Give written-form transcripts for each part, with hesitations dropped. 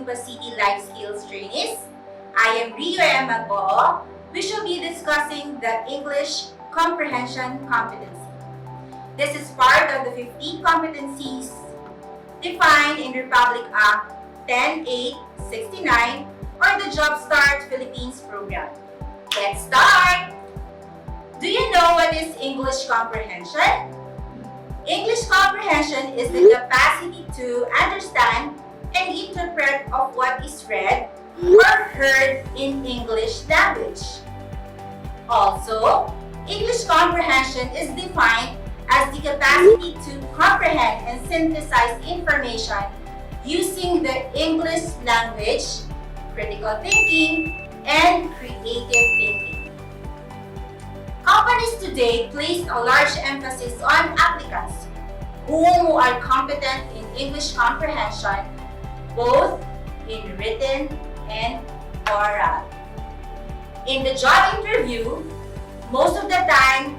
Lipa City Life Skills Trainees. I am Rio M. Magoo. We shall be discussing the English Comprehension Competency. This is part of the 15 competencies defined in Republic Act 10869 or the Job Start Philippines program. Let's start! Do you know what is English comprehension? English comprehension is the capacity to understand and interpret of what is read or heard in English language. Also, English comprehension is defined as the capacity to comprehend and synthesize information using the English language, critical thinking, and creative thinking. Companies today place a large emphasis on applicants who are competent in English comprehension, both in written and oral. In the job interview, most of the time,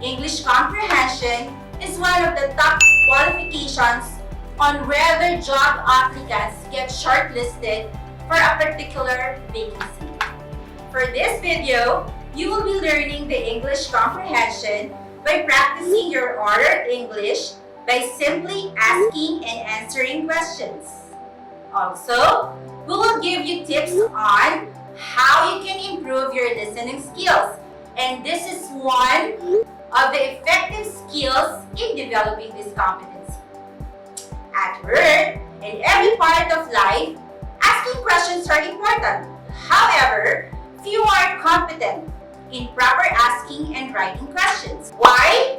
English comprehension is one of the top qualifications on whether job applicants get shortlisted for a particular vacancy. For this video, you will be learning the English comprehension by practicing your oral English by simply asking and answering questions. Also, we will give you tips on how you can improve your listening skills. And this is one of the effective skills in developing this competency. At work, in every part of life, asking questions are important. However, few are competent in proper asking and writing questions. Why?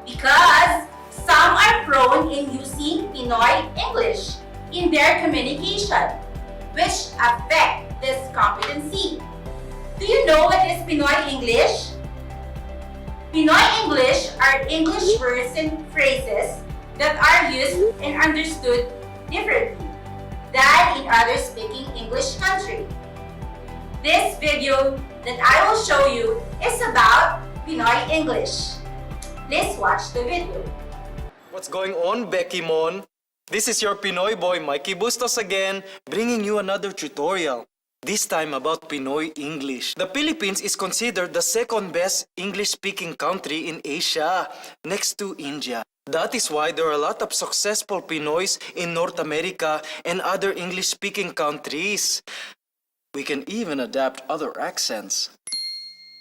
Because some are prone in using Pinoy English in their communication, which affect this competency. Do you know what is Pinoy English? Pinoy English are English words and phrases that are used and understood differently than in other speaking English country. This video that I will show you is about Pinoy English. Please watch the video. What's going on, Becky Mon? This is your Pinoy boy, Mikey Bustos again, bringing you another tutorial. This time about Pinoy English. The Philippines is considered the second best English-speaking country in Asia, next to India. That is why there are a lot of successful Pinoys in North America and other English-speaking countries. We can even adapt other accents.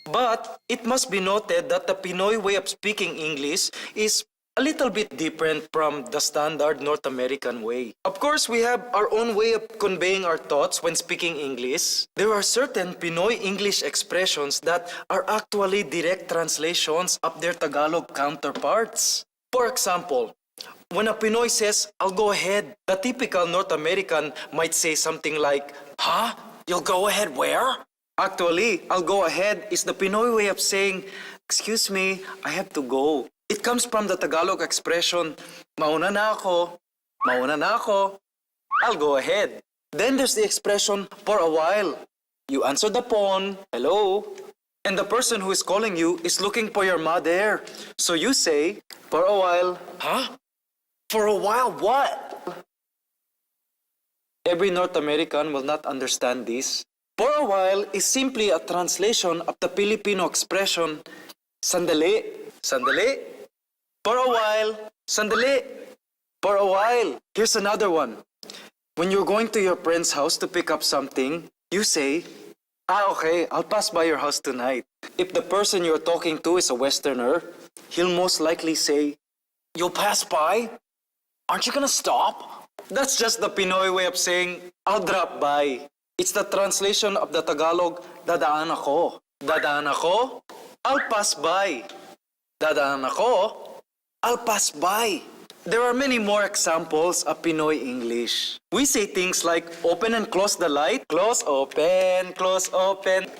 But it must be noted that the Pinoy way of speaking English is a little bit different from the standard North American way. Of course, we have our own way of conveying our thoughts when speaking English. There are certain Pinoy English expressions that are actually direct translations of their Tagalog counterparts. For example, when a Pinoy says, "I'll go ahead," the typical North American might say something like, "Huh? You'll go ahead where?" Actually, "I'll go ahead" is the Pinoy way of saying, "Excuse me, I have to go." It comes from the Tagalog expression, "Mauna na ako, mauna na ako, I'll go ahead." Then there's the expression, "for a while." You answer the phone, "Hello," and the person who is calling you is looking for your mother. So you say, "For a while." Huh? For a while what? Every North American will not understand this. For a while is simply a translation of the Filipino expression, "Sandali, sandali." For a while, sandali. For a while. Here's another one. When you're going to your friend's house to pick up something, you say, "Okay, I'll pass by your house tonight." If the person you're talking to is a Westerner, he'll most likely say, "You'll pass by? Aren't you gonna stop?" That's just the Pinoy way of saying, "I'll drop by." It's the translation of the Tagalog, "Dadaan ako." Dadaan ako, I'll pass by. Dadaan ako, I'll pass by. There are many more examples of Pinoy English. We say things like, "Open and close the light." Close, open, close, open.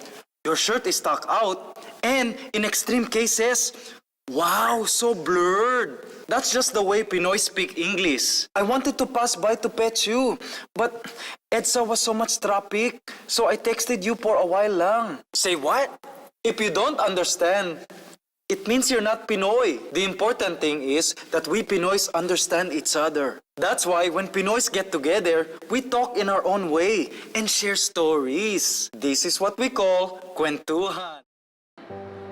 Your shirt is stuck out. And in extreme cases, "Wow, so blurred." That's just the way Pinoy speak English. "I wanted to pass by to pet you, but EDSA was so much traffic, so I texted you for a while lang." Say what? If you don't understand, it means you're not Pinoy. The important thing is that we Pinoys understand each other. That's why when Pinoys get together, we talk in our own way and share stories. This is what we call kwentuhan.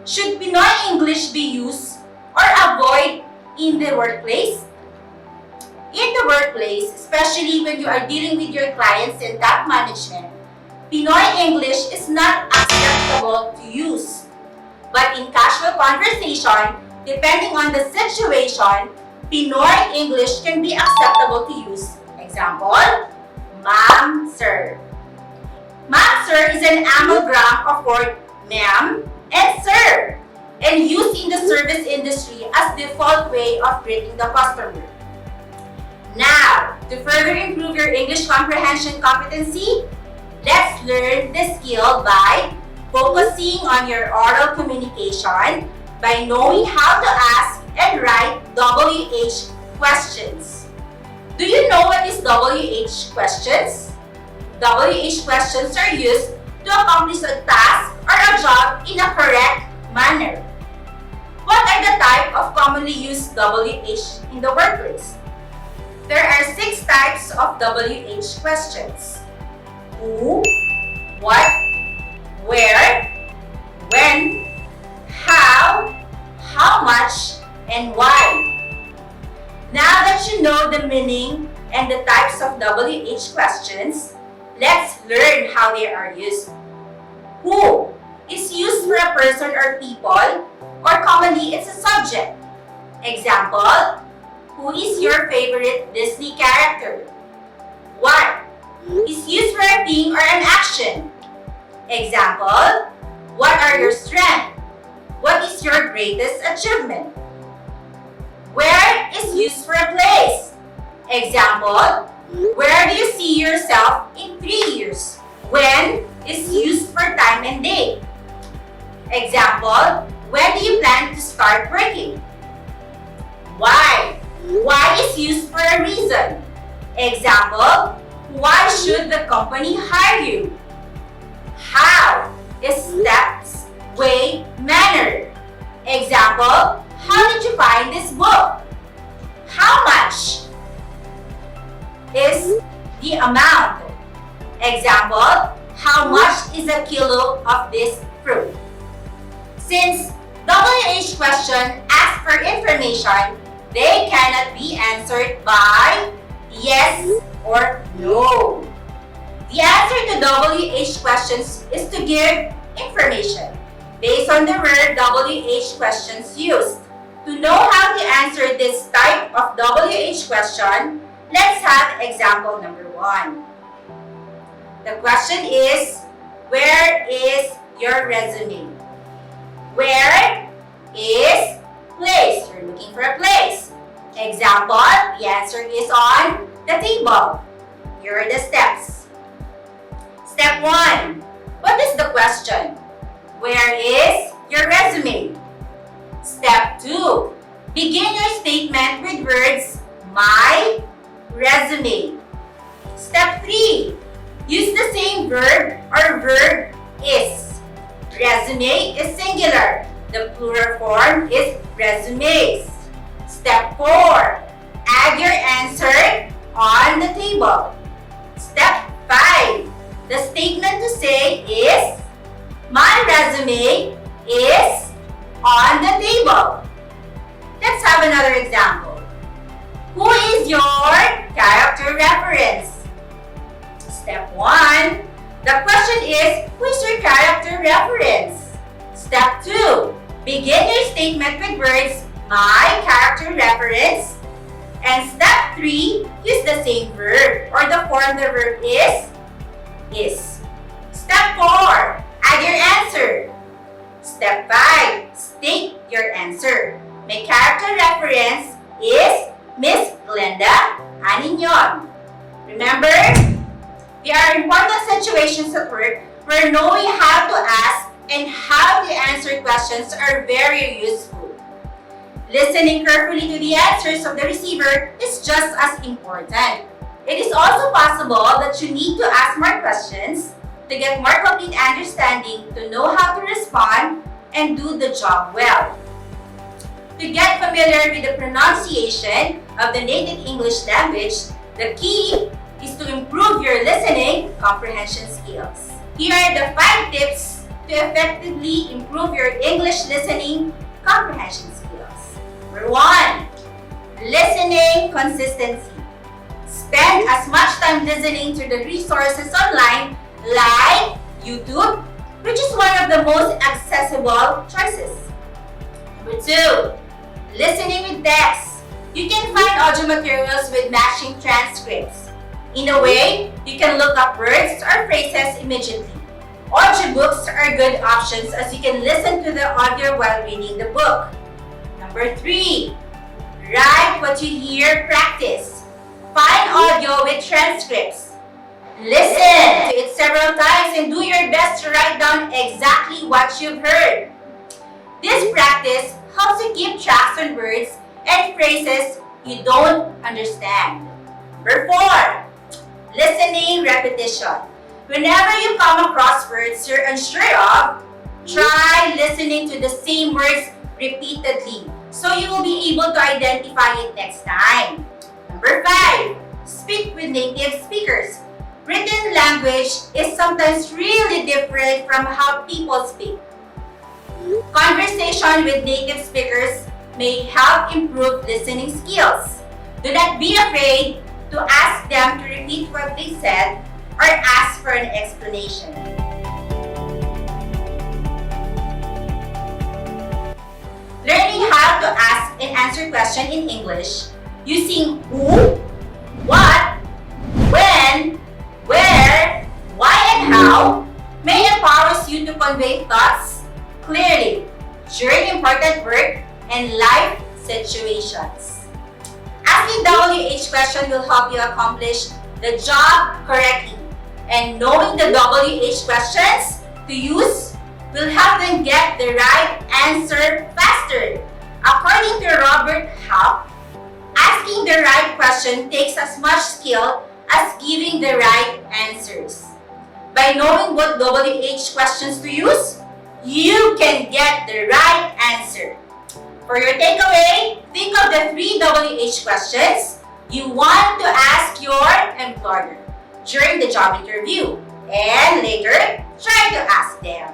Should Pinoy English be used or avoid in the workplace? In the workplace, especially when you are dealing with your clients and top management, Pinoy English is not acceptable to use. But in casual conversation, depending on the situation, Pinoy English can be acceptable to use. Example, ma'am, sir. Ma'am, sir is an amalgam of word ma'am and sir, and used in the service industry as default way of greeting the customer. Now, to further improve your English comprehension competency, let's learn the skill by focusing on your oral communication by knowing how to ask and write WH questions. Do you know what is WH questions? WH questions are used to accomplish a task or a job in a correct manner. What are the type of commonly used WH in the workplace? There are 6 types of WH questions. Who, what, where, when, how much, and why. Now that you know the meaning and the types of WH questions, let's learn how they are used. Who is used for a person or people, or commonly it's a subject. Example, who is your favorite Disney character? What is used for a thing or an action. Example, what are your strengths? What is your greatest achievement? Where is used for a place. Example, where do you see yourself in 3 years? When is used for time and date. Example, when do you plan to start working? Why? Why is used for a reason. Example, why should the company hire you? How is steps, way, manner. Example, how did you find this book? How much is the amount? Example, how much is a kilo of this fruit? Since WH question asks for information, they cannot be answered by yes or no. The answer to WH questions is to give information based on the word WH questions used. To know how to answer this type of WH question, let's have example number 1. The question is, where is your resume? Where is place? You're looking for a place. Example, the answer is on the table. Here are the steps. Step 1. What is the question? Where is your resume? Step 2. Begin your statement with words, my resume. Step 3. Use the same verb or verb is. Resume is singular. The plural form is resumes. Step 4. Add your answer on the table. Step 5. The statement to say is, my resume is on the table. Let's have another example. Who is your character reference? Step 1. The question is, who is your character reference? Step 2. Begin your statement with words, my character reference. And step 3, use the same verb or the form the verb is. Step 4, add your answer. Step 5, state your answer. My character reference is Miss Glenda Aninyon. Remember, there are important situations at work where knowing how to ask and how to answer questions are very useful. Listening carefully to the answers of the receiver is just as important. It is also possible that you need to ask more questions to get more complete understanding to know how to respond and do the job well. To get familiar with the pronunciation of the native English language, the key is to improve your listening comprehension skills. Here are the 5 tips to effectively improve your English listening comprehension skills. Number 1, listening consistency. Spend as much time listening to the resources online like YouTube, which is one of the most accessible choices. Number 2, listening with text. You can find audio materials with matching transcripts. In a way, you can look up words or phrases immediately. Audiobooks are good options as you can listen to the audio while reading the book. Number 3, write what you hear, practice. Find audio with transcripts. Listen to it several times and do your best to write down exactly what you've heard. This practice helps you keep track on words and phrases you don't understand. Number 4, listening repetition. Whenever you come across words you're unsure of, try listening to the same words repeatedly so you will be able to identify it next time. Number 5, speak with native speakers. Written language is sometimes really different from how people speak. Conversation with native speakers may help improve listening skills. Do not be afraid to ask them to repeat what they said or ask for an explanation. Learning how to ask and answer questions in English using who, what, when, where, why, and how may empower you to convey thoughts clearly during important work and life situations. Asking WH question will help you accomplish the job correctly, and knowing the WH questions to use will help them get the right answer faster. According to Robert Half, asking the right question takes as much skill as giving the right answers. By knowing what WH questions to use, you can get the right answer. For your takeaway, think of the 3 WH questions you want to ask your employer during the job interview, and later, try to ask them.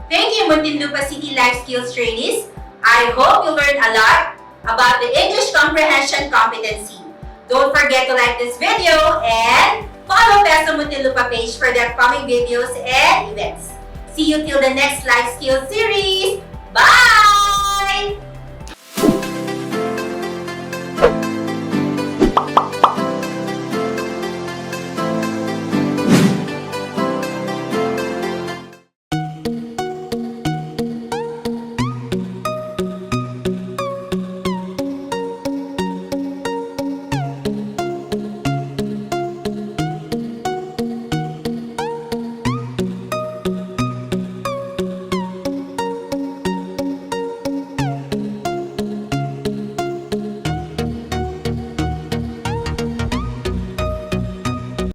Thank you, Muntinlupa City Life Skills Trainees. I hope you learned a lot about the English comprehension competency. Don't forget to like this video and follow Peso Muntinlupa page for the upcoming videos and events. See you till the next life skills series. Bye!